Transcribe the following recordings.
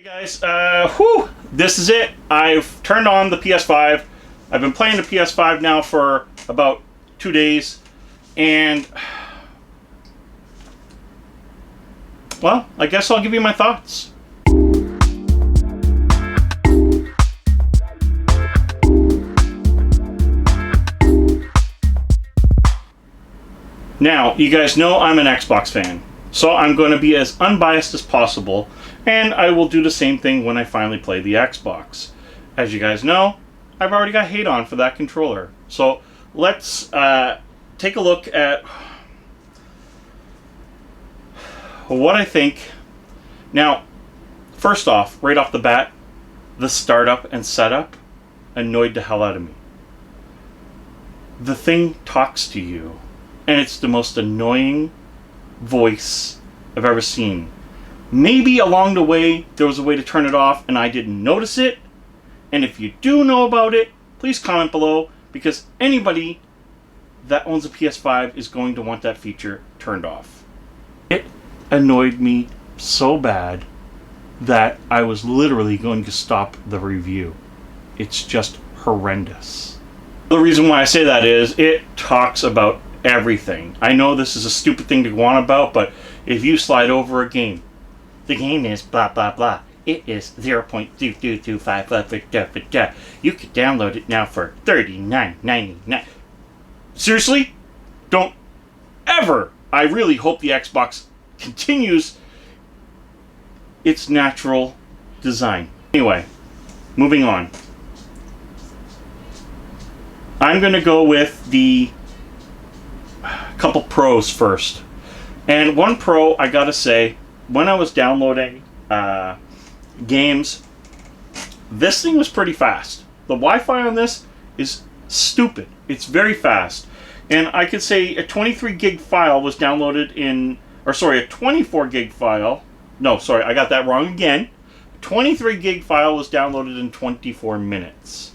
Hey guys, this is it. I've turned on the PS5. I've been playing the PS5 now for about 2 days, and well, I guess I'll give you my thoughts. Now, you guys know I'm an Xbox fan, so I'm going to be as unbiased as possible, and I will do the same thing when I finally play the Xbox. As you guys know, I've already got hate on for that controller. So let's take a look at what I think. Now, first off, right off the bat, the startup and setup annoyed the hell out of me. The thing talks to you, and it's the most annoying voice I've ever seen. Maybe along the way there was a way to turn it off and I didn't notice it. And if you do know about it, please comment below, because anybody that owns a PS5 is going to want that feature turned off. It annoyed me so bad that I was literally going to stop the review. It's just horrendous. The reason why I say that is it talks about everything. I know this is a stupid thing to go on about, but if you slide over a game, the game is blah blah blah. It is 0.2225. You can download it now for $39.99. Seriously? Don't ever. I really hope the Xbox continues its natural design. Anyway, moving on. I'm going to go with the couple pros first. And one pro, I gotta say, when I was downloading games, this thing was pretty fast. The Wi-Fi on this is stupid. It's very fast. And I could say a 23 gig file was downloaded in, or sorry, a 24 gig file. No, sorry, I got that wrong again. 23 gig file was downloaded in 24 minutes.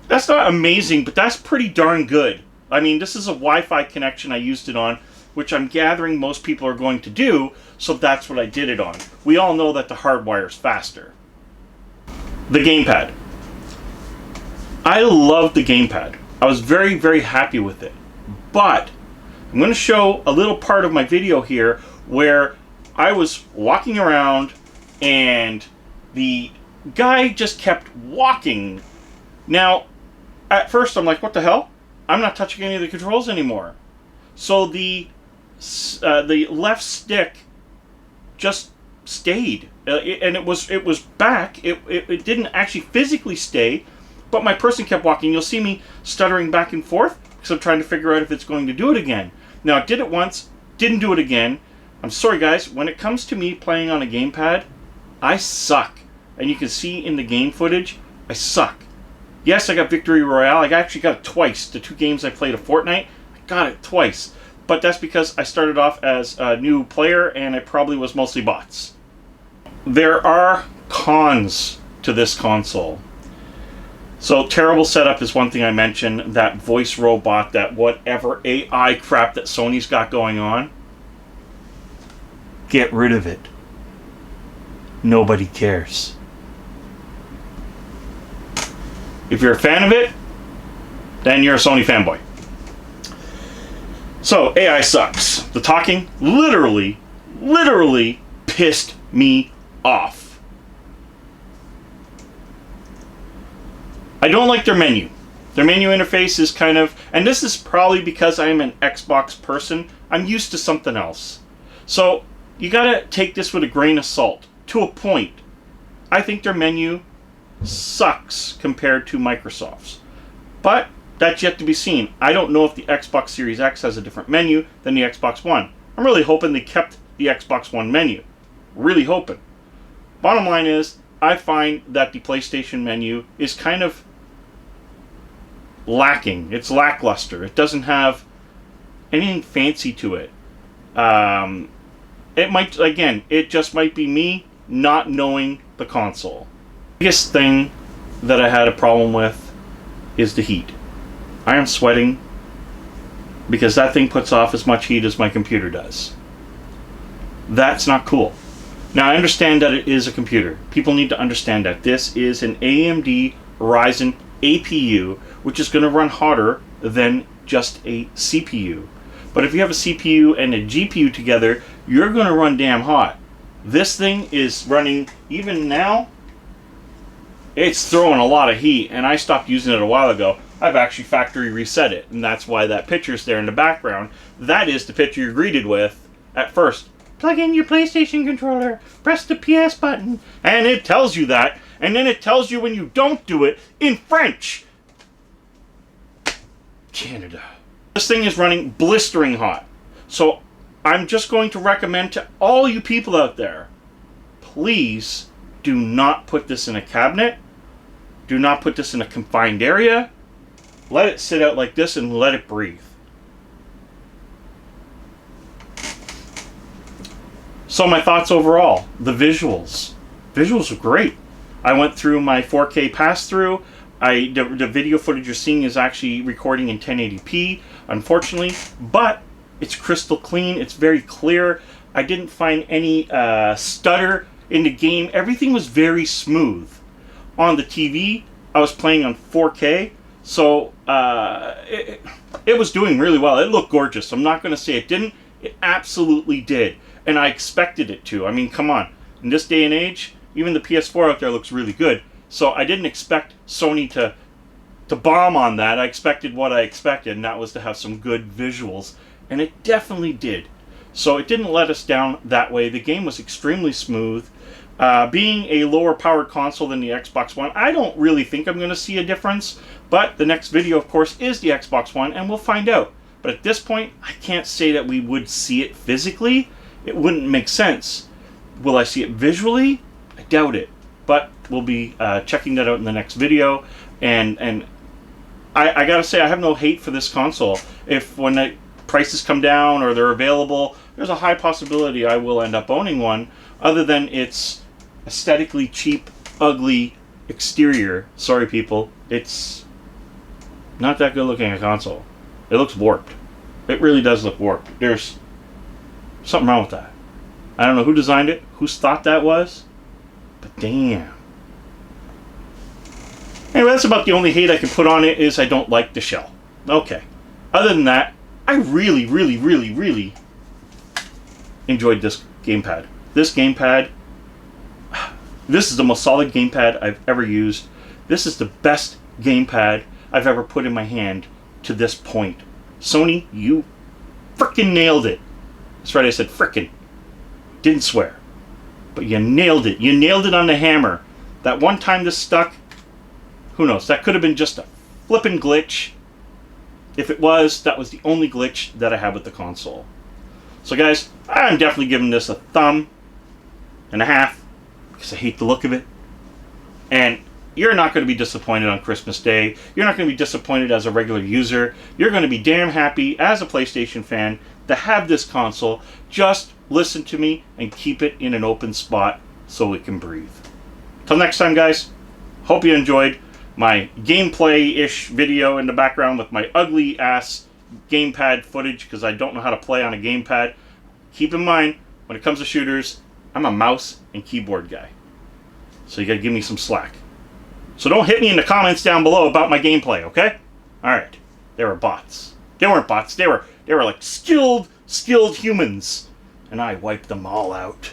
That's not amazing, but that's pretty darn good. I mean, this is a Wi-Fi connection I used it on, which I'm gathering most people are going to do, so that's what I did it on. We all know that the hardwire is faster. The gamepad. I love the gamepad. I was very, very happy with it. But I'm going to show a little part of my video here where I was walking around and the guy just kept walking. Now, at first I'm like, what the hell? I'm not touching any of the controls anymore. So the left stick just stayed, and it was back. It didn't actually physically stay, but my person kept walking. You'll see me stuttering back and forth because I'm trying to figure out if it's going to do it again. Now, it did it once, didn't do it again. I'm sorry, guys. When it comes to me playing on a gamepad, I suck, and you can see in the game footage, I suck. Yes, I got Victory Royale. I actually got it twice. The 2 games I played of Fortnite, I got it twice. But that's because I started off as a new player and it probably was mostly bots. There are cons to this console. So, terrible setup is one thing I mentioned. That voice robot, that whatever AI crap that Sony's got going on. Get rid of it. Nobody cares. If you're a fan of it, then you're a Sony fanboy. So, AI sucks. The talking literally pissed me off. I don't like their menu. Their menu interface is kind of, and this is probably because I'm an Xbox person, I'm used to something else. So, you gotta take this with a grain of salt, to a point. I think their menu sucks compared to Microsoft's. But that's yet to be seen. I don't know if the Xbox Series X has a different menu than the Xbox One. I'm really hoping they kept the Xbox One menu. Really hoping. Bottom line is, I find that the PlayStation menu is kind of lacking. It's lackluster. It doesn't have anything fancy to it. It might, again, it just might be me not knowing the console. The biggest thing that I had a problem with is the heat. I am sweating because that thing puts off as much heat as my computer does. That's not cool. Now, I understand that it is a computer. People need to understand that this is an AMD Ryzen APU, which is going to run hotter than just a CPU. But if you have a CPU and a GPU together, you're going to run damn hot. This thing is running, even now, it's throwing a lot of heat, and I stopped using it a while ago. I've actually factory reset it, and that's why that picture's there in the background. That is the picture you're greeted with at first. Plug in your PlayStation controller, press the PS button, and it tells you that, and then it tells you when you don't do it in French. Canada. This thing is running blistering hot. So I'm just going to recommend to all you people out there, please do not put this in a cabinet. Do not put this in a confined area. Let it sit out like this and let it breathe. So my thoughts overall, the visuals. Visuals are great. I went through my 4K pass-through. The video footage you're seeing is actually recording in 1080p, unfortunately, but it's crystal clean. It's very clear. I didn't find any stutter in the game. Everything was very smooth. On the TV, I was playing on 4K, so it was doing really well. It looked gorgeous. I'm not going to say it didn't. It absolutely did. And I expected it to. I mean, come on. In this day and age, even the PS4 out there looks really good. So I didn't expect Sony to bomb on that. I expected what I expected, and that was to have some good visuals. And it definitely did. So it didn't let us down that way. The game was extremely smooth. Being a lower powered console than the Xbox One, I don't really think I'm going to see a difference. But the next video, of course, is the Xbox One, and we'll find out. But at this point, I can't say that we would see it physically. It wouldn't make sense. Will I see it visually? I doubt it. But we'll be checking that out in the next video. And I gotta say, I have no hate for this console. If when the prices come down or they're available, there's a high possibility I will end up owning one. Other than its aesthetically cheap, ugly exterior. Sorry, people. It's not that good looking a console. It looks warped. It really does look warped. There's something wrong with that. I don't know who designed it, whose thought that was, but damn. Anyway, that's about the only hate I can put on it, is I don't like the shell. Okay. Other than that, I really, really, really, really enjoyed this gamepad. This gamepad, this is the most solid gamepad I've ever used. This is the best gamepad I've ever put in my hand to this point. Sony, you frickin' nailed it. That's right, I said frickin'. Didn't swear. But you nailed it. You nailed it on the hammer. That one time this stuck, who knows? That could have been just a flippin' glitch. If it was, that was the only glitch that I had with the console. So guys, I'm definitely giving this a thumb and a half, because I hate the look of it. And you're not going to be disappointed on Christmas Day. You're not going to be disappointed as a regular user. You're going to be damn happy as a PlayStation fan to have this console. Just listen to me and keep it in an open spot so it can breathe. Till next time, guys, hope you enjoyed my gameplay-ish video in the background with my ugly-ass gamepad footage, because I don't know how to play on a gamepad. Keep in mind, when it comes to shooters, I'm a mouse and keyboard guy. So you gotta give me some slack. So don't hit me in the comments down below about my gameplay, okay? Alright. They were bots. They weren't bots. They were like skilled humans. And I wiped them all out.